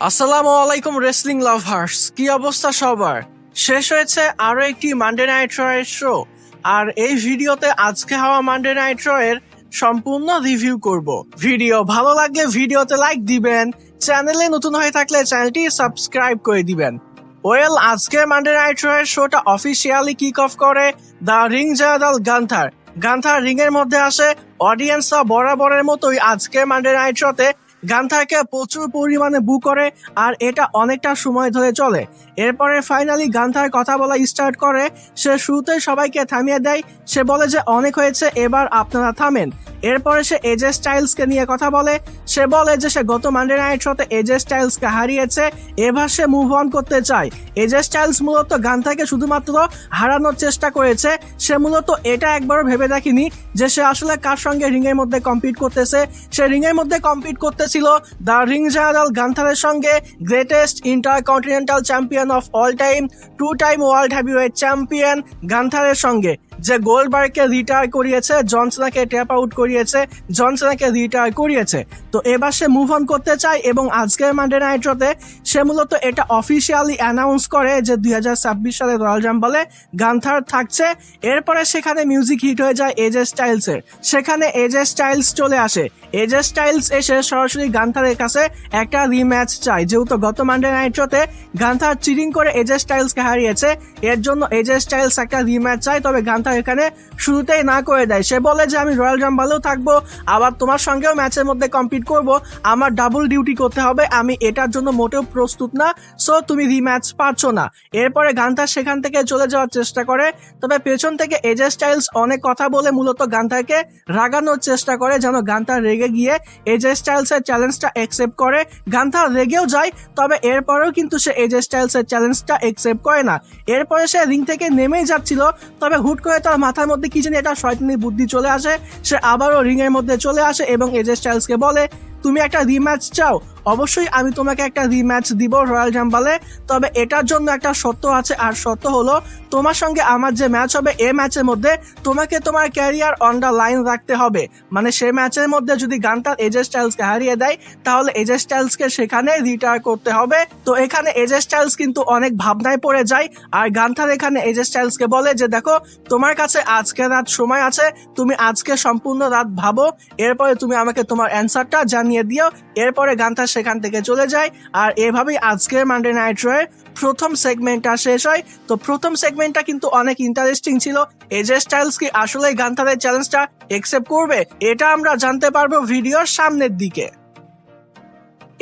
আসসালামু আলাইকুম wrestling lovers, কি অবস্থা সবার? শেষ হয়েছে আরো একটি মানডে নাইট র এর শো, আর এই ভিডিওতে আজকে হওয়া মানডে নাইট র এর সম্পূর্ণ রিভিউ করব। ভিডিও ভালো লাগলে ভিডিওতে লাইক দিবেন, চ্যানেলে নতুন হয়ে থাকলে চ্যানেলটি সাবস্ক্রাইব করে দিবেন। ওয়েল, আজকে মানডে নাইট র এর শোটা অফিসিয়ালি কিক অফ করে the ring general Gunther. Gunther ring এর মধ্যে আসে, অডিয়েন্সরা বরাবরের মতোই আজকে মানডে নাইট শোতে গান্থারকে প্রচুর পরিমাণে বু করে, আর এটা অনেকটা সময় ধরে চলে। এরপরে ফাইনালি গান্থার কথা বলা স্টার্ট করে। সে শুরুতে সবাইকে থামিয়ে দেয়, সে বলে যে অনেক হয়েছে, এবার আপনারা থামেন। এরপরে সে এজে স্টাইলসকে নিয়ে কথা বলে। সে বলে যে সে গত মানডে নাইট শোতে এজে স্টাইলসকে হারিয়েছে, এবার সে মুভ অন করতে চায়। এজে স্টাইলস মূলত গান্থারকে শুধুমাত্র হারানোর চেষ্টা করেছে, সে মূলত এটা একবারও ভেবে দেখেনি যে সে আসলে কার সঙ্গে রিং এর মধ্যে কম্পিট করতেছে। সে রিং এর মধ্যে কম্পিট করতেছিল দ্য রিং জেনারেল গান্থারের সঙ্গে, greatest intercontinental champion of all time, 2 time world heavyweight champion গান্থারের সঙ্গে, যে গোল্ডবার্গকে রিটায়ার করিয়েছে, জন সিনাকে ট্যাপ আউট করিয়েছে, জন সিনাকে রিটায়ার করিয়েছে। তো এবার সে মুভ অন করতে চায়, এবং আজকের মানডে নাইট রতে সে মূলত এটা অফিসিয়ালি অ্যানাউন্স করে যে 2026 সালে রয়্যাল রাম্বলে গান্থার থাকছে। এরপরে সেখানে মিউজিক হিট হয়ে যায় এজে স্টাইলসের। সেখানে এজে স্টাইলস চলে আসে। এজে স্টাইলস এসে সরাসরি গান্থারের কাছে একটা রিম্যাচ চায়, যেহেতু গত মানডে নাইট শোতে গান্থার চিটিং করে এজে স্টাইলসকে হারিয়েছে, এর জন্য এজে স্টাইলস একটা রিম্যাচ চায়। তবে গান্থার এখানে শুরুতেই না করে দেয়। সে বলে যে আমি রয়্যাল রাম্বলেও থাকবো, আবার তোমার সঙ্গেও ম্যাচের মধ্যে কম্পিট করব, আমার ডাবল ডিউটি করতে হবে, আমি এটার জন্য মোটেও প্রস্তুত না, সো তুমি রিম্যাচ পারছো না। এরপরে গান্থার সেখান থেকে চলে যাওয়ার চেষ্টা করে, তবে পেছন থেকে এজে স্টাইলস অনেক কথা বলে মূলত গান্থারকে রাগানোর চেষ্টা করে, যেন গান্থার রেগে গিয়ে এজে স্টাইলসের চ্যালেঞ্জটা একসেপ্ট করে। গান্থার রেগেও যায়, তবে এরপরেও কিন্তু সে এজে স্টাইলসের চ্যালেঞ্জটা একসেপ্ট করে না। এরপরে সে রিং থেকে নেমেই যাচ্ছিল, তবে হুট করে তার মাথার মধ্যে কি জানি একটা শয়তানি বুদ্ধি চলে আসে। সে আবারও রিং এর মধ্যে চলে আসে এবং এজে স্টাইলসকে বলে, তুমি একটা রিম্যাচ চাও? অবশ্যই আমি তোমাকে একটা রিম্যাচ দিব রয়্যাল রাম্বলে, তবে এটার জন্য একটা শর্ত আছে, আর শর্ত হলো তোমার সঙ্গে আমার যে ম্যাচ হবে এই ম্যাচের মধ্যে তোমাকে তোমার ক্যারিয়ার অন দ্য লাইন রাখতে হবে। মানে সে ম্যাচের মধ্যে যদি গান্থার এজে স্টাইলসকে হারিয়ে দেয়, তাহলে এজে স্টাইলসকে সেখানে রিটায়ার করতে হবে। তো এখানে এজে স্টাইলস কিন্তু অনেক ভাবনায় পড়ে যায়, আর গান্থার এখানে এজে স্টাইলসকে বলে যে দেখো, তোমার কাছে আজকে রাত সময় আছে, তুমি আজকে সম্পূর্ণ রাত ভাবো, এরপরে তুমি আমাকে তোমার অ্যান্সারটা জানিয়ে দিও। এরপরে গান্থার সেখান থেকে চলে যায়, আর এভাবেই আজকের মানডে নাইট র এর প্রথম সেগমেন্টটা শেষ হয়। তো প্রথম সেগমেন্টটা কিন্তু অনেক ইন্টারেস্টিং ছিল। এজে স্টাইলস কি আসলে গান্থারের চ্যালেঞ্জটা একসেপ্ট করবে, এটা আমরা জানতে পারবো ভিডিওর সামনের দিকে।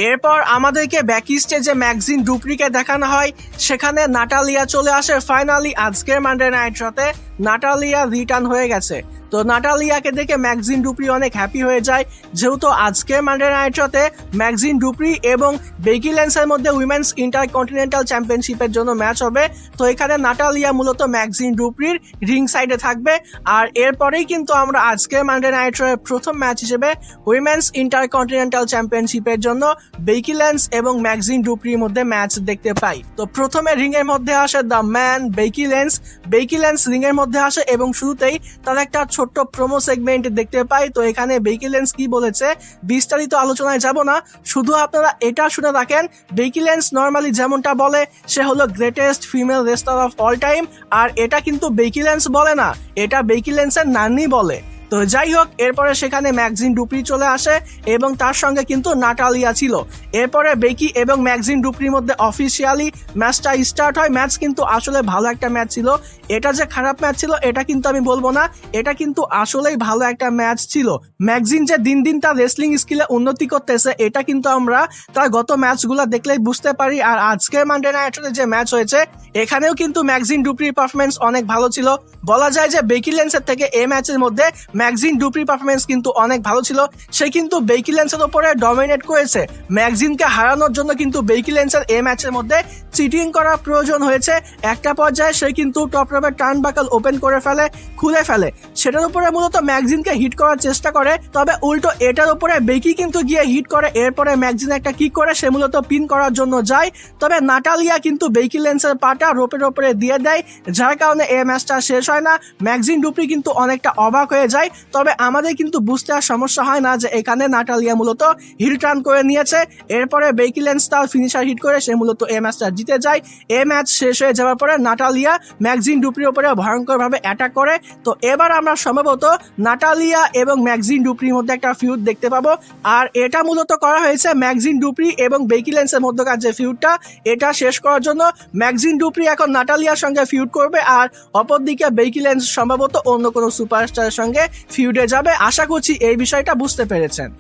এরপর আমাদেরকে ব্যাকি স্টেজে ম্যাগজিন ডুপ্রিকে দেখানো হয়। সেখানে নাটালিয়া চলে আসে। ফাইনালি আজকের মানডে নাইট শোতে নাটালিয়া রিটার্ন হয়ে গেছে। তো নাটালিয়াকে দেখে ম্যাগজিন ডুপ্রি অনেক হ্যাপি হয়ে যায়, যেহেতু আজকের মানডে নাইট শোতে ম্যাগজিন ডুপ্রি এবং বেকি ল্যান্সের মধ্যে উইমেন্স ইন্টারকন্টিনেন্টাল চ্যাম্পিয়নশিপের জন্য ম্যাচ হবে। তো এখানে নাটালিয়া মূলত ম্যাগজিন ডুপ্রির রিং সাইডে থাকবে। আর এরপরেই কিন্তু আমরা আজকের মানডে নাইট শো এর প্রথম ম্যাচ হিসেবে উইমেন্স ইন্টারকন্টিনেন্টাল চ্যাম্পিয়নশিপের জন্য বেকি ল্যান্স এবং ম্যাগজিন ডুপ্রির মধ্যে ম্যাচ দেখতে পাই। তো প্রথমে রিং এর মধ্যে আসে the man Becky Lynch. Becky Lynch ring এর মধ্যে আসে এবং শুরুতেই তার একটা ছোট্ট প্রোমো সেগমেন্ট দেখতে পাই। তো এখানে বেকি ল্যান্স কি বলেছে বিস্তারিত আলোচনায় যাব না, শুধু আপনারা এটা শুনে রাখেন। বেকি ল্যান্স নর্মালি যেমনটা বলে, সে হলো greatest female wrestler of all time, আর এটা কিন্তু বেকি ল্যান্স বলে না, এটা বেকি ল্যান্সের নানি বলে। তো যাই হোক, এরপরে সেখানে ম্যাগজিন ডুপ্রি চলে আসে এবং তার সঙ্গে কিন্তু নাটালিয়া ছিল। এরপরে বেকি এবং ম্যাগজিন ডুপ্রির মধ্যে অফিসিয়ালি ম্যাচটা স্টার্ট হয়। ম্যাচ কিন্তু আসলে ভালো একটা ম্যাচ ছিল, এটা যে খারাপ ম্যাচ ছিল এটা কিন্তু আমি বলবো না, এটা কিন্তু আসলেই ভালো একটা ম্যাচ ছিল। ম্যাগজিন যে দিন দিন তার রেসলিং স্কিলে উন্নতি করতেছে, এটা কিন্তু আমরা তার গত ম্যাচগুলো দেখলেই বুঝতে পারি। আর আজকের মানডে নাইট শোতে যে ম্যাচ হয়েছে, এখানেও কিন্তু ম্যাগজিন ডুপ্রির পারফরমেন্স অনেক ভালো ছিল। বলা যায় যে বেকি ল্যান্সের থেকে এই ম্যাচের মধ্যে ম্যাগজিন ডুপ্রির পারফরমেন্স কিন্তু অনেক ভালো ছিল। সে কিন্তু বেকি ল্যান্সের উপরে ডমিনেট করেছে। ম্যাগজিনকে হারানোর জন্য কিন্তু বেকি ল্যান্সের এই ম্যাচের মধ্যে চিটিং করার প্রয়োজন হয়েছে। একটা পর্যায়ে সে কিন্তু টপ রপের টার্ন বাকল ওপেন করে ফেলে, খুলে ফেলে, সেটার উপরে মূলত ম্যাগজিনকে হিট করার চেষ্টা করে, তবে উল্টো এটার উপরে বেকি কিন্তু গিয়ে হিট করে। এরপরে ম্যাগজিন একটা কিক করে সে মূলত পিন করার জন্য যায়, তবে নাটালিয়া কিন্তু বেকি ল্যান্সের পাটা রোপের উপরে দিয়ে দেয়, যার কারণে এই ম্যাচটা শেষ হয় না। ম্যাগজিন ডুপ্রি কিন্তু অনেকটা অবাক হয়ে যায়, তবে আমাদের কিন্তু বুঝতে আর সমস্যা হয় না যে এখানে নাটালিয়া মূলত হিল টার্ন করে নিয়েছে। এরপরে বেকি লিঞ্চ তার ফিনিশার হিট করে সে মূলত এই ম্যাচটা জিতে যায়। এই ম্যাচ শেষ হয়ে যাওয়ার পরে নাটালিয়া ম্যাকজিন ডুপ্রির উপরে ভয়ঙ্করভাবে অ্যাটাক করে। তো এবার আমরা সম্ভবত নাটালিয়া এবং ম্যাকজিন ডুপ্রির মধ্যে একটা ফিউড দেখতে পাবো। আর এটা মূলত করা হয়েছে ম্যাকজিন ডুপ্রি এবং বেকি লিঞ্চের মধ্যকার যে ফিউডটা এটা শেষ করার জন্য। ম্যাকজিন ডুপ্রি এখন নাটালিয়ার সঙ্গে ফিউড করবে, আর অপরদিকে বেকি লিঞ্চ সম্ভবত অন্য কোনো সুপারস্টারের সঙ্গে ফিউডে যাবে। আশা করছি এই বিষয়টা বুঝতে পেরেছেন।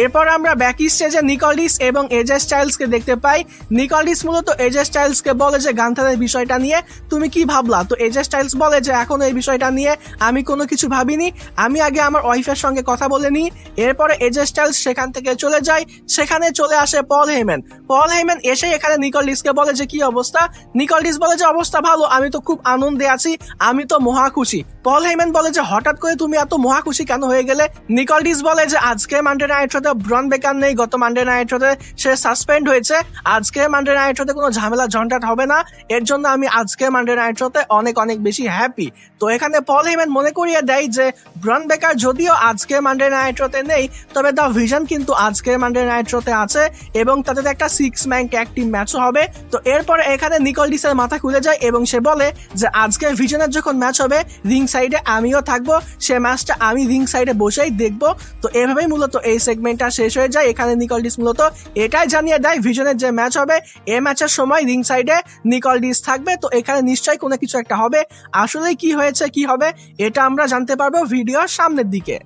এরপর আমরা ব্যাক স্টেজে নিকলডিস এবং এজে স্টাইলসকে দেখতে পাই। নিকলডিস মূলত এজে স্টাইলসকে বলে যে গান্থারের বিষয়টা নিয়ে তুমি কি ভাবলা? তো এজে স্টাইলস বলে যে এখন এই বিষয়টা নিয়ে আমি কোনো কিছু ভাবিনি, আমি আগে আমার ওয়াইফের সঙ্গে কথা বলে নিই। এরপরে এজে স্টাইলস সেখান থেকে চলে যায়। সেখানে চলে আসে পল হেইম্যান। পল হেইম্যান এসে এখানে নিকলডিসকে বলে যে কি অবস্থা। নিকলডিস বলে যে অবস্থা ভালো, আমি তো খুব আনন্দে আছি, আমি তো মহা খুশি। পল হেইম্যান বলে যে হঠাৎ করে তুমি এত মহা খুশি কেন হয়ে গেলে? নিকলডিস বলে যে আজকে মানডে নাইট শোতে ব্রন বেকার নেই, গত মানডে নাইট শোতে সে সাসপেন্ড হয়েছে, আজকে মানডে নাইট শোতে কোনো ঝামেলা ঝঞ্ঝাট হবে না, এর জন্য আমি আজকে মানডে নাইট শোতে অনেক অনেক বেশি হ্যাপি। তো এখানে পল হেইম্যান মনে করিয়ে দেয় যে ব্রন বেকার যদিও আজকে মানডে নাইট শোতে নেই, তবে দ্য ভিশন কিন্তু আজকে মানডে নাইট শোতে আছে এবং তাদের একটা 6 ম্যান ট্যাগ টিম ম্যাচও হবে। তো এরপরে এখানে নিকলডিসের মাথা খুলে যায় এবং সে বলে যে আজকে ভিশনের যখন ম্যাচ হবে রিং সাইডে আমিও থাকবো, সে ম্যাচটা আমি রিং সাইডে বসেই দেখবো। তো এভাবেই মূলত এই সেগমেন্টটা শেষ হয়ে যায়। এখানে নিকলডিস মূলত এটাই জানিয়ে দেয় ভিশনের যে ম্যাচ হবে এই ম্যাচের সময় রিং সাইডে নিকলডিস থাকবে। তো এখানে নিশ্চয়ই কোনো কিছু একটা হবে। আসলে কি হয়েছে কি হবে এটা আমরা জানতে পারবো ভিডিওর সামনের দিকে।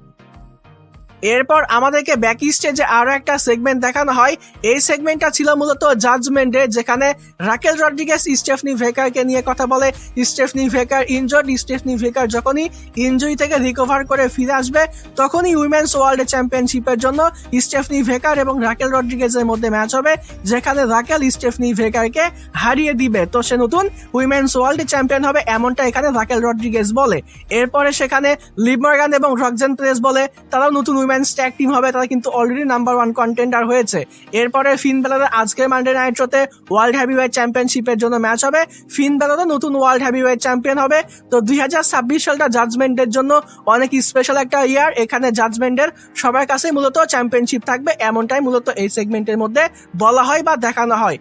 এরপর আমাদেরকে ব্যাক স্টেজে আরো একটা সেগমেন্ট দেখানো হয়। এই সেগমেন্টটা ছিল মূলত জাজমেন্টে, যেখানে রাকেল রড্রিগেজ স্টেফনি ভেকারকে নিয়ে কথা বলে। স্টেফনি ভেকার ইনজুর্ড, স্টেফনি ভেকার যখনই ইনজুরি থেকে রিকভার করে ফিরে আসবে তখনই উইমেন্স ওয়ার্ল্ড চ্যাম্পিয়নশিপের জন্য স্টেফনি ভেকার এবং রাকেল রড্রিগেজের মধ্যে ম্যাচ হবে, যেখানে রাকেল স্টেফনি ভেকারকে হারিয়ে দিবে। তো সে নতুন উইমেন্স ওয়ার্ল্ড চ্যাম্পিয়ন হবে এমনটা এখানে রাকেল রড্রিগেজ বলে। এরপরে সেখানে লিভ মর্গান এবং রক্সেন প্রেস বলে তারাও নতুন উইমেন্স ট্যাগ টিম হবে, তারা কিন্তু অলরেডি নাম্বার 1 কন্টেন্ডার হয়েছে। এরপরে ফিন বেলারের আজকে মানডে নাইট শোতে ওয়ার্ল্ড হেভিওয়েট চ্যাম্পিয়নশিপের জন্য ম্যাচ হবে। ফিন বেলারও নতুন ওয়ার্ল্ড হেভিওয়েট চ্যাম্পিয়ন হবে। তো 2026 সালটা জাজমেন্টের জন্য অনেক স্পেশাল একটা ইয়ার। এখানে জাজমেন্টের সবার কাছে মূলত চ্যাম্পিয়নশিপ থাকবে এমনটাই মূলত এই সেগমেন্টের মধ্যে বলা হয় বা দেখানো হয়।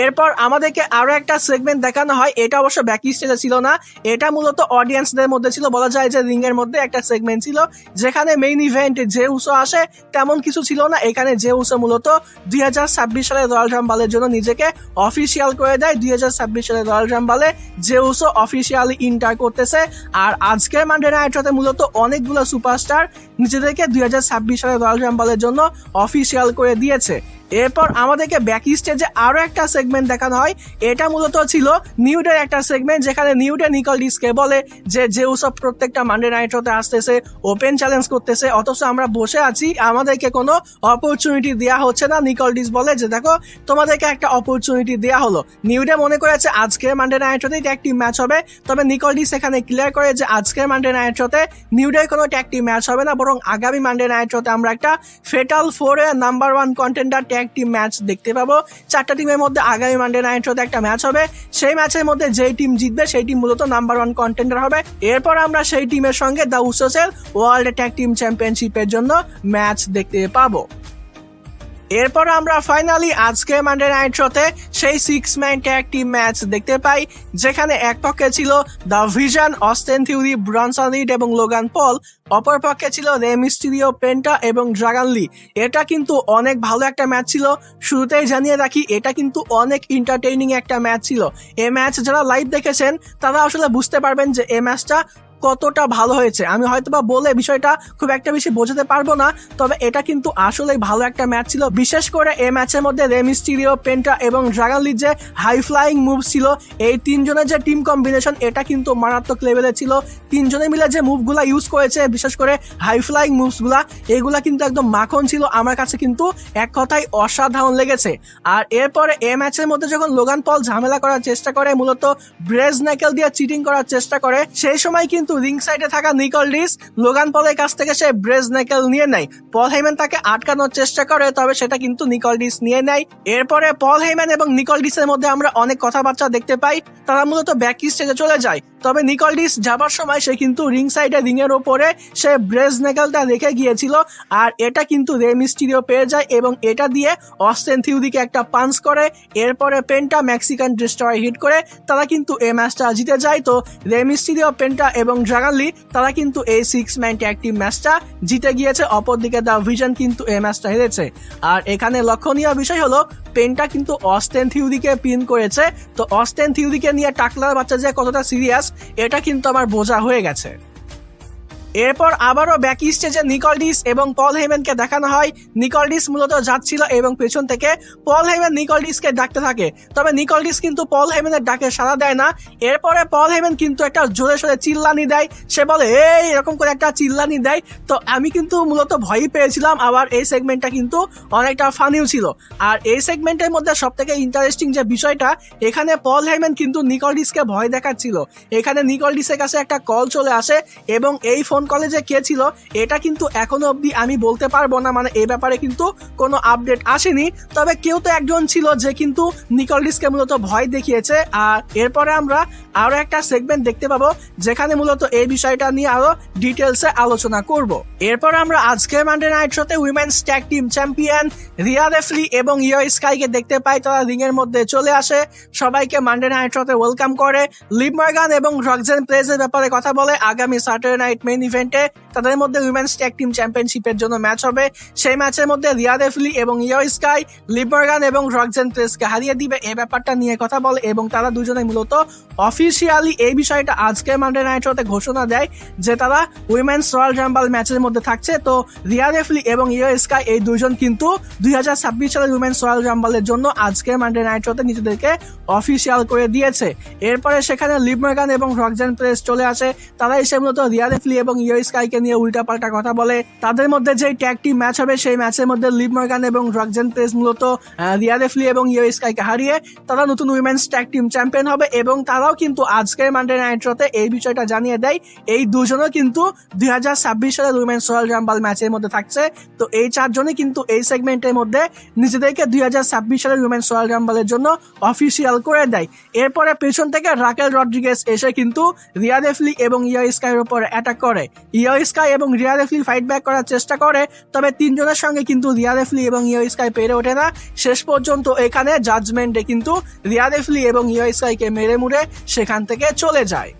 এরপর আমাদেরকে আরো একটা সেগমেন্ট দেখানো হয়, এটা অবশ্য ব্যাক স্টেজে ছিল না, এটা মূলত অডিয়েন্সদের মধ্যে ছিল। বলা যায় যে রিং এর মধ্যে একটা সেগমেন্ট ছিল যেখানে মেইন ইভেন্টে যে উসো আসে তেমন কিছু ছিল না। এখানে যে উসো মূলত 2026 সালের রয়্যাল রাম্বলের জন্য নিজেকে অফিসিয়াল করে দেয়। 2026 সালের রয়্যাল রাম্বলে যে উসো অফিসিয়ালি ইন্টার করতেছে। আর আজকের মানডে নাইট শোতে মূলত অনেকগুলো সুপারস্টার নিজেদেরকে 2026 সালের রয়্যাল রাম্বলের জন্য অফিসিয়াল করে দিয়েছে। এরপর আমাদেরকে ব্যাক স্টেজে আরো একটা সেগমেন্ট দেখানো হয়, এটা মূলত ছিল নিউডের একটা সেগমেন্ট, যেখানে নিউডে নিকলডিসকে বলে যে জেউসব প্রত্যেকটা মানডে নাইট শোতে আসতেছে, ওপেন চ্যালেঞ্জ করতেছে, অথচ আমরা বসে আছি, আমাদেরকে কোনো অপরচুনিটি দেওয়া হচ্ছে না। নিকলডিস বলে যে দেখো তোমাদেরকে একটা অপরচুনিটি দেওয়া হলো। নিউডে মনে করেছে আজকের মানডে নাইট শোতেই ট্যাগ টিম ম্যাচ হবে, তবে নিকলডিস এখানে ক্লিয়ার করে যে আজকের মানডে নাইট শোতে নিউডের কোনো ট্যাগ টিম ম্যাচ হবে না, বরং আগামী মানডে নাইট শোতে আমরা একটা ফেটাল 4 এর number 1 contender tag team match দেখতে পাবো। 4টা টিমের মধ্যে আগামী মানডে নাইট শোতে একটা ম্যাচ হবে, সেই ম্যাচের মধ্যে যেই টিম জিতবে সেই টিম মূলত নাম্বার 1 কন্টেন্ডার হবে। এরপর আমরা সেই টিমের সঙ্গে দ্য উসোসের ওয়ার্ল্ড ট্যাগ টিম চ্যাম্পিয়নশিপের জন্য ম্যাচ দেখতে পাবো। এরপর আমরা ফাইনালি আজকে মানডে নাইট শোতে সেই 6 ম্যান ট্যাগ টিম ম্যাচ দেখতে পাই, যেখানে এক পক্ষে ছিল the vision, Austen theory, Bronson read এবং লোগান পল, অপর পক্ষে ছিল রে মিস্টিরিও, পেন্টা এবং ড্রাগন লি। এটা কিন্তু অনেক ভালো একটা ম্যাচ ছিল। শুরুতেই জানিয়ে রাখি এটা কিন্তু অনেক এন্টারটেইনিং একটা ম্যাচ ছিল। এই ম্যাচ যারা লাইভ দেখেছেন তারা আসলে বুঝতে পারবেন যে এই ম্যাচটা কতটা ভালো হয়েছে। আমি হয়তোবা বলে বিষয়টা খুব একটা বেশি বোঝাতে পারবো না, তবে এটা কিন্তু আসলেই ভালো একটা ম্যাচ ছিল। বিশেষ করে এই ম্যাচের মধ্যে রে মিস্টিরিও, পেন্টা এবং ড্রাগন লির যে হাই ফ্লাইং মুভ ছিল, এই তিনজনের যে টিম কম্বিনেশন এটা কিন্তু মারাত্মক লেভেলে ছিল। তিনজনে মিলে যে মুভগুলা ইউজ করেছে, বিশেষ করে হাই ফ্লাইং মুভসগুলা, এগুলা কিন্তু একদম মাখন ছিল। আমার কাছে কিন্তু এক কথায় অসাধারণ লেগেছে। আর এরপরে এই ম্যাচের মধ্যে যখন লোগান পল ঝামেলা করার চেষ্টা করে, মূলত ব্রেজ নেকেল দিয়ে চিটিং করার চেষ্টা করে, সেই সময় কিন্তু রিং সাইডে থাকা নিকলডিস লোগান পলের কাছ থেকে সে ব্রেজ নেকেল নিয়ে নেয়। পল হেইম্যান তাকে আটকানোর চেষ্টা করে, তবে সেটা কিন্তু নিকলডিস নিয়ে নেয়। এরপরে পল হেইম্যান এবং নিকলডিসের মধ্যে আমরা অনেক কথাবার্তা দেখতে পাই। তারা মূলত ব্যাক স্টেজে চলে যায়। তবে নিকলডিস যাবার সময় সে কিন্তু রিং সাইডে রিং এর ওপরে সে ব্রেজ নেগেলটা রেখে গিয়েছিল, আর এটা কিন্তু রে মিস্টিরিও পেয়ে যায় এবং এটা দিয়ে অস্টেন থিওরিকে একটা পাঞ্চ করে। এরপরে পেন্টা মেক্সিকান ডিস্ট্রয় হিট করে তারা কিন্তু এই ম্যাচটা জিতে যায়। তো রে মিস্টিরিও, পেন্টা এবং ড্রাগন লি তারা কিন্তু এই 6 ম্যান ট্যাগ টিম ম্যাচটা জিতে গিয়েছে, অপরদিকে দ্য ভিশন কিন্তু এই ম্যাচটা হেরেছে। আর এখানে লক্ষণীয় বিষয় হলো পেন্টা কিন্তু অস্টেন থিওরিকে পিন করেছে। তো অস্টেন থিওরিকে নিয়ে টাকলার বাচ্চা যে কতটা সিরিয়াস এটা কিন্তু আমার বোঝা হয়ে গেছে। এরপর আবারও ব্যাক স্টেজে নিকলডিস এবং পল হেইম্যানকে দেখানো হয়। নিকলডিস মূলত যাচ্ছিল এবং পেছন থেকে পল হেইম্যান নিকলডিসকে ডাকতে থাকে, তবে নিকলডিস কিন্তু পল হেইম্যানের ডাকে সাড়া দেয় না। এরপরে পল হেইম্যান কিন্তু একটা জোরে সোরে চিল্লানি দেয়, সে বলে এই এরকম করে একটা চিল্লানি দেয়। তো আমি কিন্তু মূলত ভয়ই পেয়েছিলাম, আবার এই সেগমেন্টটা কিন্তু অনেকটা ফানিও ছিল। আর এই সেগমেন্টের মধ্যে সব থেকে ইন্টারেস্টিং যে বিষয়টা, এখানে পল হেইম্যান কিন্তু নিকলডিসকে ভয় দেখাচ্ছিল। এখানে নিকলডিসের কাছে একটা কল চলে আসে এবং এই ফোন কলেজে কে ছিল এটা কিন্তু এখনো অবধি আমি বলতে পারবো না, মানে এই ব্যাপারে কিন্তু কোনো আপডেট আসেনি। তবে কেউ তো একজন ছিল যে কিন্তু নিকলডিসকে মূলত ভয় দেখিয়েছে। আর এরপরে আমরা আরো একটা সেগমেন্ট দেখতে পাবো যেখানে মূলত এই বিষয়টা নিয়ে আরো ডিটেলসে আলোচনা করব। এরপর আমরা আজকের মানডে নাইট শোতে women's tag team champion Riya Ripley এবং ইয়ো স্কাইকে দেখতে পাই, তারা রিং এর মধ্যে চলে আসে, সবাইকে মানডে নাইট শোতে ওয়েলকাম করে। লিভ মর্গান এবং রক্সেন প্রেজের ব্যাপারে কথা বলে। আগামী স্যাটারডে নাইট মেইন ইভেন্টে তাদের মধ্যে উইমেন্স ট্যাগ টিম চ্যাম্পিয়নশিপের জন্য ম্যাচ হবে। সেই ম্যাচের মধ্যে রিয়া রিপ্লি এবং ইয়ো স্কাই লিভ মর্গান এবং রক্সেন প্রেজকে হারিয়ে দিবে, এই ব্যাপারটা নিয়ে কথা বলে এবং তারা দুজনে মূলত অফিসিয়ালি এই বিষয়টা আজকের মানডে নাইট শোতে ঘোষণা দেয় যে তারা উইমেন্স রয়্যাল রাম্বল ম্যাচের মধ্যে থাকছে। তো রিয়া রিপ্লি এবং ইয়ো স্কাই এই দুজন কিন্তু 2026 সালের উইমেন্স রয়্যাল রাম্বলের জন্য আজকের মানডে নাইট শোতে নিজেদেরকে অফিসিয়াল করে দিয়েছে। এরপরে সেখানে লিভ মর্গান এবং রক্সেন প্রেজ চলে আসে, তারা এসে মূলত রিয়া রিপ্লি এবং ইয়ো স্কাইকে নিয়ে উল্টাপাল্টা কথা বলে। তাদের মধ্যে যে ট্যাগ টিম ম্যাচ হবে সেই ম্যাচের মধ্যে লিভ মর্গান এবং রক্সেন প্রেজ মূলত রিয়া রিপ্লি এবং ইয়ো স্কাইকে হারিয়ে তারা নতুন উইমেন্স ট্যাগ টিম চ্যাম্পিয়ন হবে এবং তারাও কিন্তু আজকের মানডে নাইট শোতে এই বিষয়টা জানিয়ে দেয় এই দুজনও কিন্তু 2026 সালের উইমেন্স রয়্যাল রাম্বল ম্যাচের মধ্যে থাকছে। তো এই চারজনই কিন্তু এই সেগমেন্টের মধ্যে নিজেদেরকে 2026 সালের উইমেন্স রয়্যাল রাম্বলের জন্য অফিসিয়াল করে দেয়। এরপরে পেছন থেকে রাকেল রড্রিগেজ এসে কিন্তু রিয়া রিপ্লি এবং ইয়ো স্কাইয়ের উপর অ্যাটাক করে। ইয়ো স্কাই এবং রিয়া রিপ্লি ফাইট ব্যাক করার চেষ্টা করে, তবে তিনজনের সঙ্গে কিন্তু রিয়া রিপ্লি এবং ইয়ো স্কাই পেরে ওঠে না। শেষ পর্যন্ত এখানে জাজমেন্টে কিন্তু রিয়া রিপ্লি এবং ইয়ো স্কাইকে মেরে মুড়ে সেখান থেকে চলে যায়।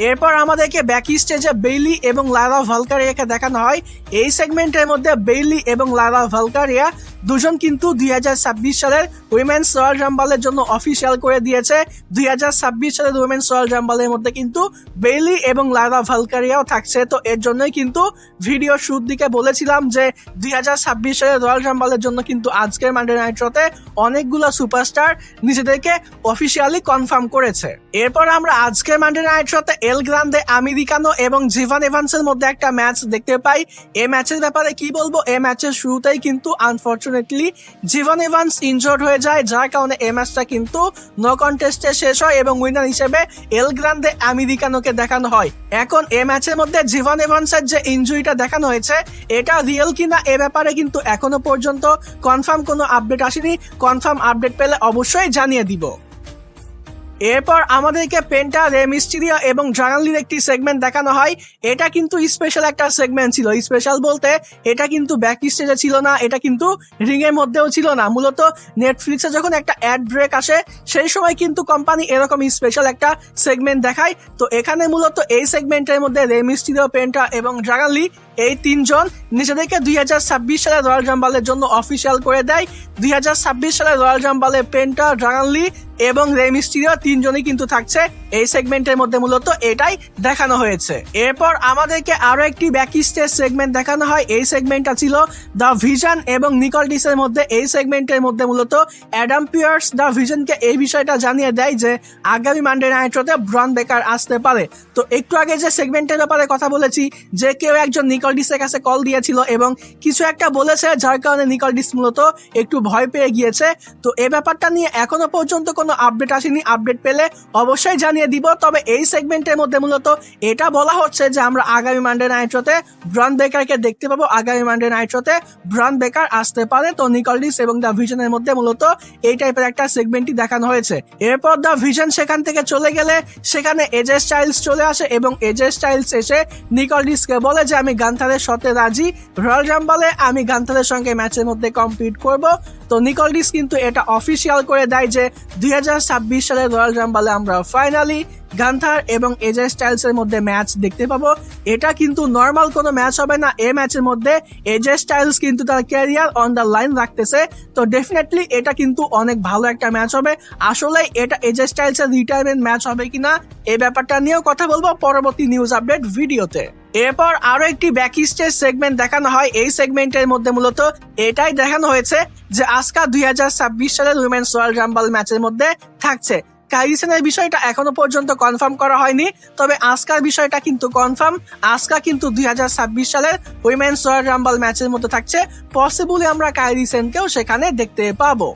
এরপর আমাদেরকে ব্যাক স্টেজে বেইলি এবং লারা ভালকারিয়াকে দেখানো হয়। এই সেগমেন্টের মধ্যে বেইলি এবং লারা ভালকারিয়া দুজন কিন্তু 2026 সালের উইমেন্স রয়্যাল রাম্বলের জন্য অফিসিয়াল করে দিয়েছে। 2026 সালের উইমেন্স রয়্যাল রাম্বলের মধ্যে কিন্তু বেইলি এবং লারা ভালকারিয়াও থাকছে। তো এর জন্যই কিন্তু ভিডিও শুরুর দিকে বলেছিলাম যে 2026 সালের রয়্যাল রাম্বলের জন্য কিন্তু আজকের মানডে নাইট শোতে অনেকগুলো সুপারস্টার নিজেদেরকে অফিসিয়ালি কনফার্ম করেছে। এরপর আমরা আজকের মানডে নাইট শোতে এল গ্রান্দে আমেরিকানো এবং জিভান এভান্সের মধ্যে একটা ম্যাচ দেখতে পাই। এই ম্যাচের ব্যাপারে কি বলবো, এই ম্যাচের শুরুতেই কিন্তু আনফরচুনেটলি জিভান এভান্স ইনজোর্ড হয়ে যায়, যার কারণে এই ম্যাচটা কিন্তু নো কন্টেস্টে শেষ হয় এবং উইনার হিসেবে এল গ্রান্দে আমেরিকানোকে দেখানো হয়। এখন এই ম্যাচের মধ্যে জিভান এভান্সের যে ইনজুরিটা দেখানো হয়েছে এটা রিয়েল কিনা এ ব্যাপারে কিন্তু এখনো পর্যন্ত কনফার্ম কোনো আপডেট আসেনি। কনফার্ম আপডেট পেলে অবশ্যই জানিয়ে দিব। এরপর আমাদেরকে পেন্টা, রে মিস্টিরিও এবং ড্রাগন লির একটি সেগমেন্ট দেখানো হয়। এটা কিন্তু স্পেশাল একটা সেগমেন্ট ছিল। স্পেশাল বলতে এটা কিন্তু ব্যাক স্টেজে ছিল না, এটা কিন্তু রিং এর মধ্যেও ছিল না। মূলত নেটফ্লিক্সে যখন একটা অ্যাড ব্রেক আসে সেই সময় কিন্তু কোম্পানি এরকম স্পেশাল একটা সেগমেন্ট দেখায়। তো এখানে মূলত এই সেগমেন্টের মধ্যে রে মিস্টিরিও, পেন্টা এবং ড্রাগন লি এই তিনজন নিজেদেরকে 2026 সালের রয়্যাল রাম্বলের জন্য অফিসিয়াল করে দেয়। 2026 সালের রয়্যাল রাম্বলে পেন্টা, ড্রাগন লি এবং রে মিস্টিরিও তিনজনই কিন্তু থাকছে। এই সেগমেন্টের মধ্যে মূলত এটাই দেখানো হয়েছে। এরপর আমাদেরকে আরো একটি ব্যাক স্টেজ সেগমেন্ট দেখানো হয়। এই সেগমেন্টটা ছিল দ্য ভিশন এবং নিকলডিসের মধ্যে। এই সেগমেন্টের মধ্যে মূলত অ্যাডাম পিয়ার্স দ্য ভিশনকে এই বিষয়টা জানিয়ে দেয় যে আগামী মানডে নাইট শোতে ব্রন বেকার আসতে পারে। তো একটু আগে যে সেগমেন্টের ব্যাপারে কথা বলেছি যে কেউ একজন নিকলডিসের কাছে কল দিয়েছিল এবং কিছু একটা বলেছে যার কারণে নিকলডিস মূলত একটু ভয় পেয়ে গিয়েছে। তো এই ব্যাপারটা নিয়ে এখনো পর্যন্ত কোনো আপডেট আসেনি। আপডেট পেলে অবশ্যই জানিয়ে জানিয়ে দিব। তবে এই সেগমেন্টের মধ্যে মূলত এটা বলা হচ্ছে যে আমরা আগামী মানডে নাইট শোতে ব্রন বেকারকে দেখতে পাবো। আগামী মানডে নাইট শোতে ব্রন বেকার আসতে পারে। তো নিকলডিস এবং দ্য ভিশনের মধ্যে মূলত এই টাইপের একটা সেগমেন্টই দেখানো হয়েছে। এরপর দ্য ভিশন সেখান থেকে চলে গেলে সেখানে এজে স্টাইলস চলে আসে এবং এজে স্টাইলস এসে নিকলডিসকে বলে যে আমি গান্থারের সাথে রাজি, রয়্যাল রাম্বলে আমি গান্থারের সঙ্গে ম্যাচের মধ্যে কম্পিট করব। তো নিকলডিস কিন্তু এটা অফিসিয়াল করে দেয় যে 2026 সালের রয়্যাল রাম্বলে আমরা ফাইনালি গান্থার এবং এজে স্টাইলস এর মধ্যে ম্যাচ দেখতে পাবো। এটা কিন্তু নর্মাল কোনো ম্যাচ হবে না। এই ম্যাচের মধ্যে এজে স্টাইলস কিন্তু তার ক্যারিয়ার অন দ্য লাইন রাখতেছে। তো ডেফিনেটলি এটা কিন্তু অনেক ভালো একটা ম্যাচ হবে। আসলে এটা এজে স্টাইলস এর রিটায়ারমেন্ট ম্যাচ হবে কিনা এই ব্যাপারটা নিয়েও কথা বলবো পরবর্তী নিউজ আপডেট ভিডিওতে। এরপর আরো একটি ব্যাক স্টেজ সেগমেন্ট দেখানো হয়। এই সেগমেন্টের মধ্যে মূলত এটাই দেখানো হয়েছে যে আজকা 2026 সালের উইমেন্স রয়্যাল রাম্বল ম্যাচের মধ্যে থাকছে। কাইরিসেনের বিষয়টা এখনো পর্যন্ত কনফার্ম করা হয়নি, তবে আজকার বিষয়টা কিন্তু কনফার্ম। আজকা কিন্তু 2026 সালের উইমেন্স রয়্যাল রাম্বল ম্যাচের মধ্যে থাকছে। পসিবলি আমরা কাইরিসেনকেও সেখানে দেখতে পাবো।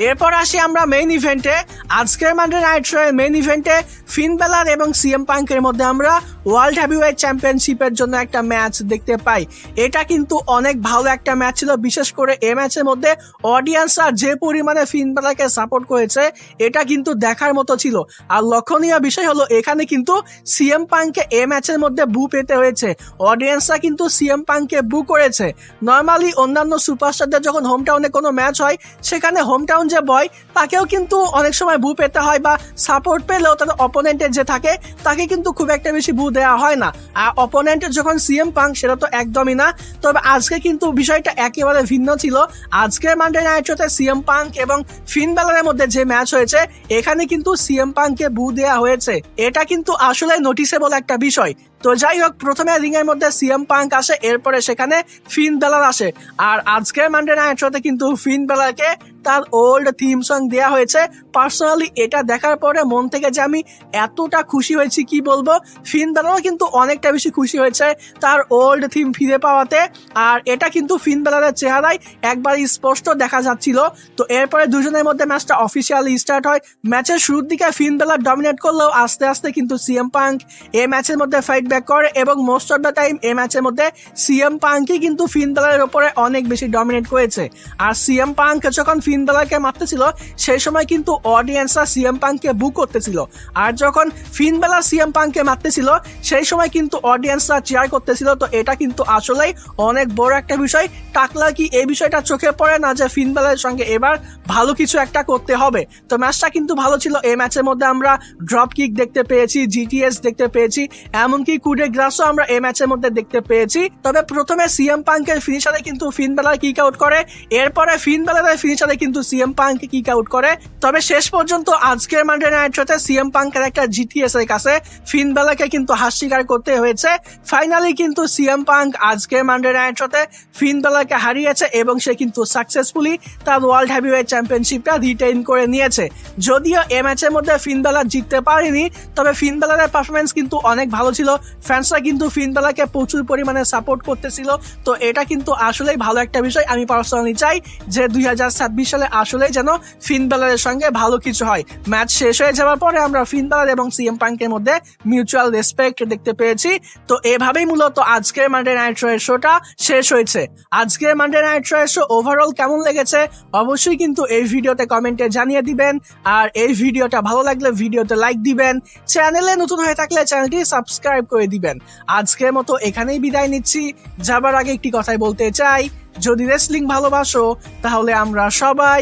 এরপর আসি আমরা মেইন ইভেন্টে। আজকের মানডে নাইট শো এর মেইন ইভেন্টে ফিন বেলার এবং সিএম পাঙ্কের মধ্যে আমরা ওয়ার্ল্ড হেভিওয়েট চ্যাম্পিয়নশিপের জন্য একটা ম্যাচ দেখতে পাই। এটা কিন্তু অনেক ভালো একটা ম্যাচ ছিল। বিশেষ করে এই ম্যাচের মধ্যে অডিয়েন্সরা যে পরিমাণে ফিন বেলারকে সাপোর্ট করেছে এটা কিন্তু দেখার মতো ছিল। আর লক্ষণীয় বিষয় হলো এখানে কিন্তু সিএম পাঙ্ককে এই ম্যাচের মধ্যে বু পেতে হয়েছে। অডিয়েন্সরা কিন্তু সিএম পাঙ্ককে বু করেছে। নর্মালি অন্যান্য সুপারস্টারদের যখন হোম টাউনে কোনো ম্যাচ হয় সেখানে হোম টাউন যে বয় তাকেও কিন্তু অনেক সময় বু পেতে হয়, বা সাপোর্ট পেলেও তার অপোনেন্টের যে থাকে তাকে কিন্তু খুব একটা বেশি বু দেওয়া হয় না। আর অপোনেন্টের যখন সিএম পাঙ্ক সেটা তো একদমই না। তবে আজকে কিন্তু বিষয়টা একেবারে ভিন্ন ছিল। আজকের মানডে নাইট শোতে সিএম পাঙ্ক এবং ফিন বেলারের মধ্যে যে ম্যাচ হয়েছে এখানে কিন্তু সিএম পাঙ্ককে বু দেওয়া হয়েছে। এটা কিন্তু আসলে নোটিসেবল একটা বিষয়। তো যাই হোক, প্রথমে রিং এর মধ্যে সিএম পাঙ্ক আসে, এরপরে সেখানে ফিন বেলার আসে। আর আজকের মানডে নাইট শোতে কিন্তু ফিন বেলারকে তার ওল্ড থিম সং দেওয়া হয়েছে। পার্সোনালি এটা দেখার পরে মন থেকে যে আমি এতটা খুশি হয়েছি কি বলবো। ফিন বেলারও কিন্তু অনেকটা বেশি খুশি হয়েছে তার ওল্ড থিম ফিরে পাওয়াতে। আর এটা কিন্তু ফিন বেলারের চেহারায় একবার স্পষ্ট দেখা যাচ্ছিল। তো এরপরে দুজনের মধ্যে ম্যাচটা অফিসিয়ালি স্টার্ট হয়। ম্যাচের শুরুর দিকে ফিন বেলার ডমিনেট করলেও আস্তে আস্তে কিন্তু সিএম পাঙ্ক এই ম্যাচের মধ্যে ফাইট ব্যাক করে এবং মোস্ট অফ দ্য টাইম এই ম্যাচের মধ্যে সিএম পাঙ্কই কিন্তু ফিন বেলারের উপরে অনেক বেশি ডমিনেট করেছে। আর সিএম পাঙ্ক যখন ফিন বেলারকে মারতেছিল সেই সময় কিন্তু অডিয়েন্সরা সিএম পাঙ্ককে বু করতেছিল। আর যখন ফিন বেলার সিএম পাঙ্ককে মারতেছিল সেই সময় কিন্তু অডিয়েন্সরা চিয়ার করতেছিল। তো এটা কিন্তু আসলেই অনেক বড় একটা বিষয়। টাকলা কি এই বিষয়টা চোখে পড়ে না যে ফিন বেলারের সঙ্গে এবার ভালো কিছু একটা করতে হবে। তো ম্যাচটা কিন্তু ভালো ছিল। এই ম্যাচের মধ্যে আমরা ড্রপ কিক দেখতে পেয়েছি, জিটিএস দেখতে পেয়েছি, এমনকি কুডে গ্রাসও আমরা এই ম্যাচের মধ্যে দেখতে পেয়েছি। তবে প্রথমে সিএম পাঙ্কের ফিনিশারে কিন্তু ফিন বেলার কিক আউট করে, এরপরে ফিন বেলারের ফিনিশারে কিন্তু সিএম পাঙ্ক কিক আউট করে। তবে শেষ পর্যন্ত আজকের মানডে নাইট শোতে সিএম পাঙ্কের একটা জিটিএস এর কাছে ফিন বেলারকে কিন্তু হার স্বীকার করতে হয়েছে। ফাইনালি কিন্তু সিএম পাঙ্ক আজকের মানডে নাইট শোতে ফিন বেলারকে হারিয়েছে এবং সে কিন্তু সাকসেসফুলি তার ওয়ার্ল্ড হেভিওয়েট চ্যাম্পিয়নশিপটা রিটেইন করে নিয়েছে। যদিও এই ম্যাচের মধ্যে ফিন বেলার জিততে পারেনি, তবে ফিন বেলারের পারফরমেন্স কিন্তু অনেক ভালো ছিল। ফ্যান্সরা কিন্তু ফিন বেলারকে প্রচুর পরিমাণে সাপোর্ট করতেছিল। তো এটা কিন্তু আসলেই ভালো একটা বিষয়। আমি পার্সোনালি চাই যে 2026 সালে আসলেই যেন ফিন বেলারের সঙ্গে ভালো কিছু হয়। ম্যাচ শেষ হয়ে যাওয়ার পরে আমরা ফিন বেলার এবং সিএম পাঙ্কের মধ্যে মিউচুয়াল রেসপেক্ট দেখতে পেয়েছি। তো এভাবেই মূলত আজকের মানডে নাইট শোটা শেষ হয়েছে। আজকের মানডে নাইট শো ওভারঅল কেমন লেগেছে অবশ্যই কিন্তু এই ভিডিওতে কমেন্টে জানিয়ে দিবেন। আর এই ভিডিওটা ভালো লাগলে ভিডিওতে লাইক দিবেন। চ্যানেলে নতুন হয়ে থাকলে চ্যানেলটি সাবস্ক্রাইব করে দিবেন। আজকের মতো এখানেই বিদায় নিচ্ছি। যাবার আগে একটি কথাই বলতে চাই, যদি রেসলিং ভালোবাসো তাহলে আমরা সবাই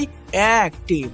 এক টিম।